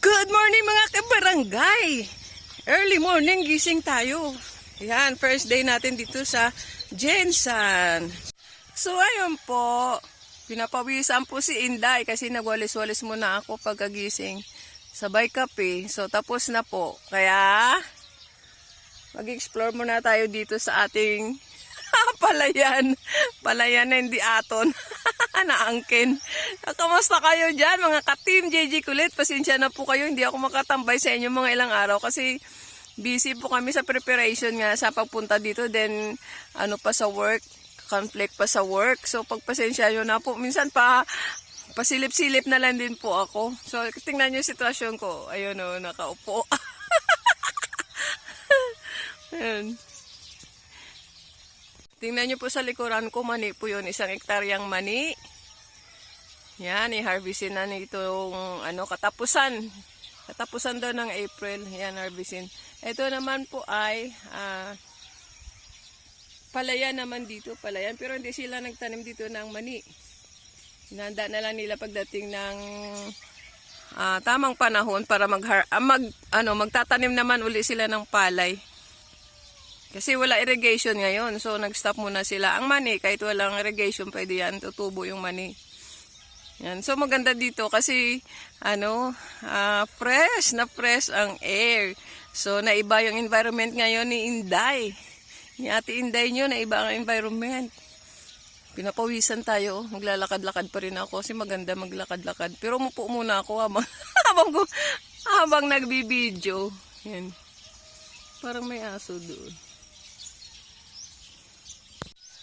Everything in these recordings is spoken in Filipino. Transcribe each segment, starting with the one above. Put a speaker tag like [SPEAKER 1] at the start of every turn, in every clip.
[SPEAKER 1] Good morning mga kabarangay! Early morning gising tayo. Yan, first day natin dito sa Jensan. So ayun po, pinapawisan po si Inday kasi nagwalis-walis muna ako pagkagising. Sabay kape, so tapos na po. Kaya mag-explore muna tayo dito sa ating palayan. Palayan na hindi aton. Naangkin. Kamusta kayo dyan mga ka-team JJ Kulit? Pasensya na po kayo, hindi ako makatambay sa inyo mga ilang araw kasi busy po kami sa preparation nga sa pagpunta dito. Then ano pa sa work, conflict pa sa work. So pagpasensya nyo na po. Minsan pa pasilip-silip na lang din po ako. So tingnan nyo yung sitwasyon ko. Ayun o, nakaupo. Ayun. Tingnan nyo po sa likuran ko, mani po yun. 1 hektaryang mani. Yan, i-harvestin na nitong katapusan. Katapusan daw ng April. Yan, harvestin. Ito naman po ay palayan naman dito. Palayan. Pero hindi sila nagtanim dito ng mani. Hinanda na lang nila pagdating ng tamang panahon para magtatanim naman uli sila ng palay. Kasi wala irrigation ngayon. So, nag-stop muna sila. Ang mani, kahit walang irrigation, pwede yan. Tutubo yung mani. Yan. So, maganda dito kasi, fresh na fresh ang air. So, naiba yung environment ngayon ni Inday. Ni Ate Inday nyo, naiba ang environment. Pinapawisan tayo. Maglalakad-lakad pa rin ako kasi maganda maglakad-lakad. Pero umupo muna ako habang nagbibideo. Yan. Parang may aso doon.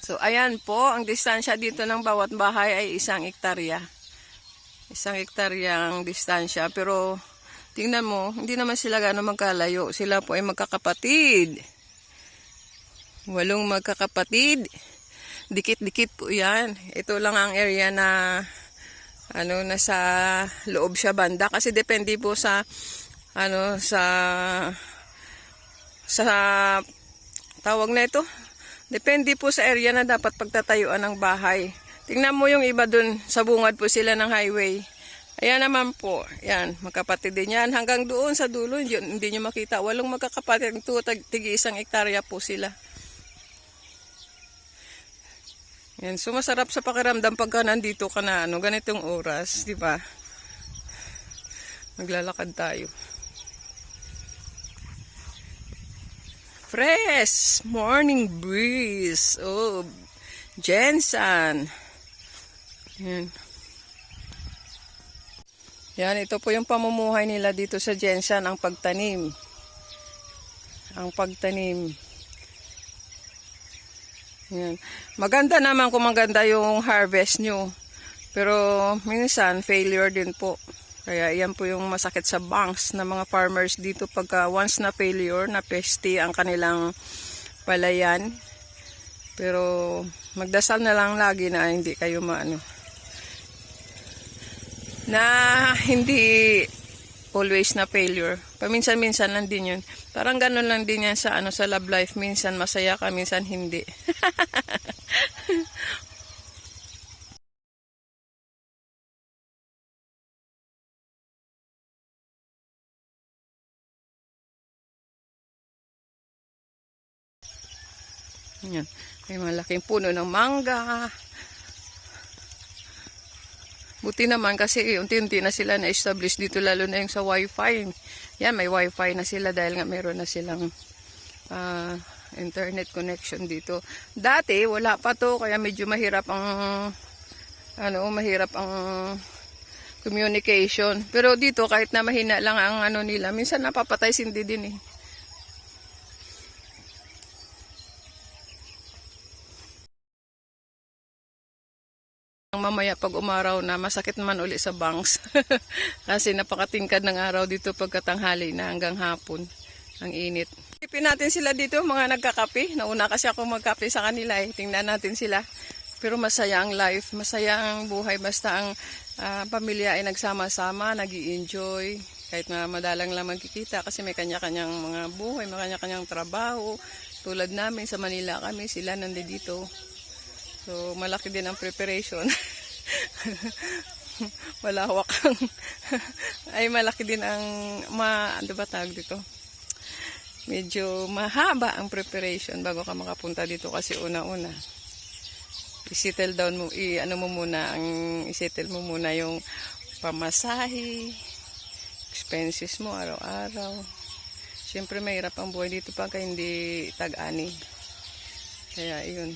[SPEAKER 1] So, ayan po, ang distansya dito ng bawat bahay ay 1 hektarya. 1 hektaryang distansya. Pero, tingnan mo, hindi naman sila gano'ng magkalayo. Sila po ay magkakapatid. 8 magkakapatid. Dikit-dikit po yan. Ito lang ang area na, nasa loob siya banda. Kasi depende po sa tawag na ito. Depende po sa area na dapat pagtatayuan ng bahay. Tingnan mo yung iba dun, sa bungad po sila ng highway. Ayan naman po, yan, magkapatid din yan. Hanggang doon sa dulo, hindi nyo makita. 8 magkakapatid, tigi 1 hektarya po sila. Yan, so masarap sa pakiramdam pagka nandito ka na, ganitong oras, di ba? Maglalakad tayo. Fresh morning breeze. Oh, Jensan. Yan. Yan, ito po yung pamumuhay nila dito sa Jensan, ang pagtanim. Ang pagtanim. Yan. Maganda naman kung maganda yung harvest nyo. Pero minsan failure din po. Kaya yan po yung masakit sa banks ng mga farmers dito pagka once na failure, na peste ang kanilang palayan. Pero magdasal na lang lagi na hindi kayo na hindi always na failure. Paminsan-minsan lang din yun. Parang ganun lang din yan sa sa love life. Minsan masaya ka, minsan hindi. Yan. May malaking puno ng mangga. Buti naman kasi unti-unti na sila na-establish dito, lalo na yung sa wifi. Yan, may wifi na sila dahil nga meron na silang internet connection dito. Dati wala pa to, kaya medyo mahirap ang communication. Pero dito kahit na mahina lang ang nila, minsan napapatay sindi din eh. Mamaya pag umaraw na, masakit naman uli sa bangs. Kasi napakatingkad ng araw dito pagkatanghali na hanggang hapon. Ang init. Tipin natin sila dito, mga nagkakape. Nauna kasi ako magkape sa kanila eh. Tingnan natin sila. Pero masaya ang life, masaya ang buhay. Basta ang pamilya ay nagsama-sama, nag-i-enjoy. Kahit na madalang lang magkikita kasi may kanya-kanyang mga buhay, may kanya-kanyang trabaho. Tulad namin sa Manila kami, sila nandito. So, malaki din ang preparation. malawak ang ay malaki din ang ano ba tawag dito? Medyo mahaba ang preparation bago ka makapunta dito kasi una-una i-settle down mo, i-settle mo muna yung pamasahe, expenses mo araw-araw. Siyempre mahirap ang buhay dito pagka hindi tag-ani. Kaya yun.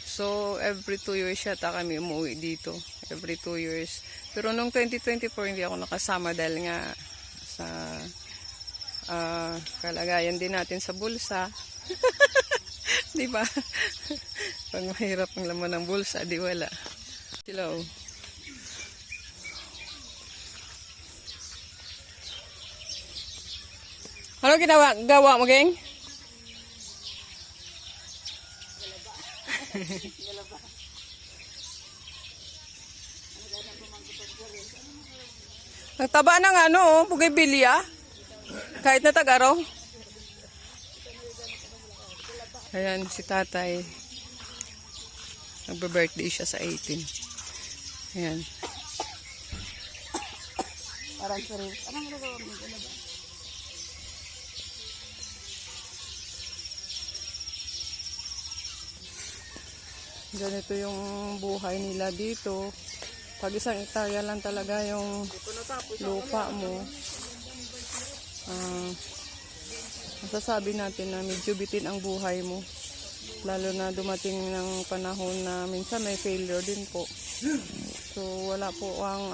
[SPEAKER 1] So, every 2 years yata kami umuwi dito. Every 2 years. Pero nung 2024, hindi ako nakasama dahil nga sa kalagayan din natin sa bulsa. Di ba? Pag mahirap ang laman ng bulsa, di wala. Hello. Ano gawa mo, geng? Nagtaba ng bugibilya. Kahit na tag-araw. Ayan, si tatay. Nagbe-birthday siya sa 18. Ayan.
[SPEAKER 2] Parang sarili. Anong nagawa mo?
[SPEAKER 1] Ganito yung buhay nila dito. Pag isang hektarya lang talaga yung lupa mo, masasabi natin na medyo bitin ang buhay mo. Lalo na dumating ng panahon na minsan may failure din po. So wala po ang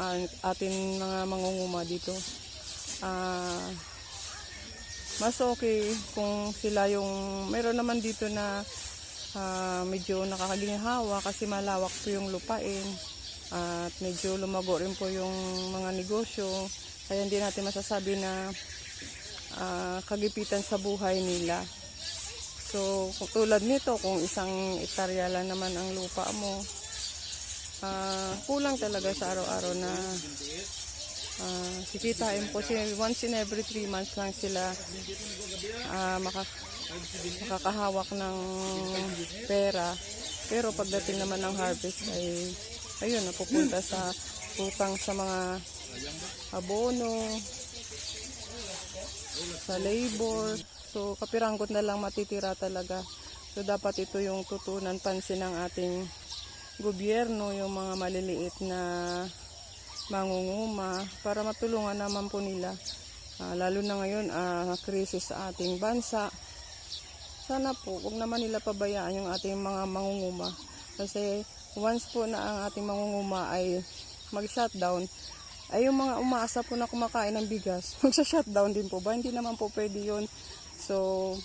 [SPEAKER 1] ating mga mangunguma dito. Mas okay kung sila yung meron naman dito na medyo nakakaginhawa kasi malawak po yung lupain at medyo lumago rin po yung mga negosyo, kaya hindi natin masasabi na kagipitan sa buhay nila. So tulad nito, kung isang hektarya lang naman ang lupa mo, kulang talaga sa araw-araw na sikitain po. Once in every 3 months lang sila makakahawak ng pera, pero pagdating naman ng harvest ay ayun, napupunta sa utang sa mga abono, sa labor. So kapiranggot na lang matitira talaga. So dapat ito yung tutunan pansin ng ating gobyerno, yung mga maliliit na mangunguma, para matulungan naman po nila, lalo na ngayon krisis sa ating bansa. Sana po, huwag naman nila pabayaan yung ating mga mangunguma. Kasi once po na ang ating mangunguma ay mag-shutdown, ay yung mga umaasa po na kumakain ng bigas, magsa-shutdown din po ba? Hindi naman po pwede yun. So,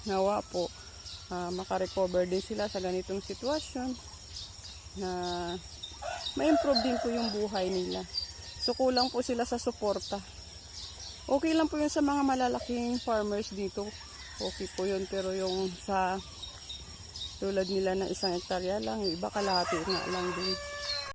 [SPEAKER 1] nawa po, makarecover din sila sa ganitong sitwasyon na ma-improve din po yung buhay nila. So, kulang po sila sa suporta. Okay lang po yun sa mga malalaking farmers dito. Okay po yun, pero yung sa tulad nila na isang hektarya lang, yung iba kalahati nga lang din.